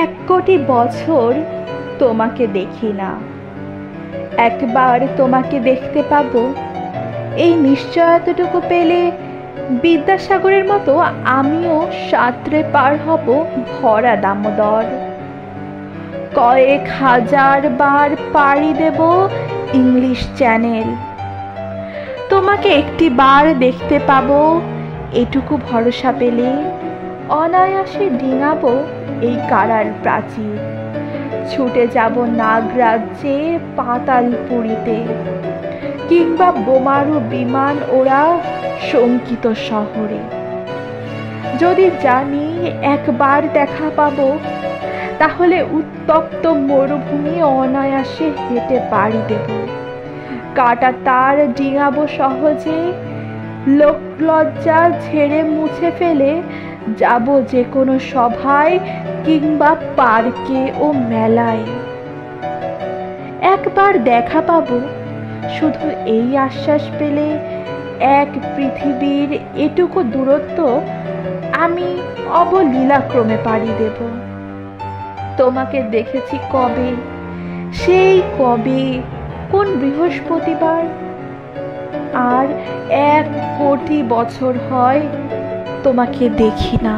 এক কোটি বছর তোমাকে দেখি না, একবার তোমাকে দেখতে পাবো, এই নিশ্চয়তাটুকু পেলে বিদ্যাসাগরের মতো আমিও সাঁতরে পার হব ভরা দামোদর। কয়েক হাজার বার পাড়ি দেব ইংলিশ চ্যানেল। তোমাকে একটি বার দেখতে পাবো, এটুকু ভরসা পেলে অনায়াসে ডিঙাবো এই কারার প্রাচীর। ছুটে যাব নাগরাজ্যে পাতালপুরীতে, কিংবা বোমারু বিমান ওরা শঙ্কিত শহরে। যদি জানি একবার দেখা পাবো, তাহলে উত্তপ্ত মরুভূমি অনায়াসে হেঁটে পাড়ি দেব। কাটা তার ডিঙাবো সহজে, লোকলজ্জা ঝেড়ে মুছে ফেলে যাব যে কোনো সভায় কিংবা পার্কে ও মেলায়। একবার দেখা পাবো, শুধু এই আশ্বাস পেলে এক পৃথিবীর এটুকু দূরত্ব আমি অবলীলাক্রমে পাড়ি দেব। তোমাকে দেখেছি কবে, সেই কবে, কোন বৃহস্পতিবার। আর 1 কোটি বছর হয় তোমাকে দেখি না।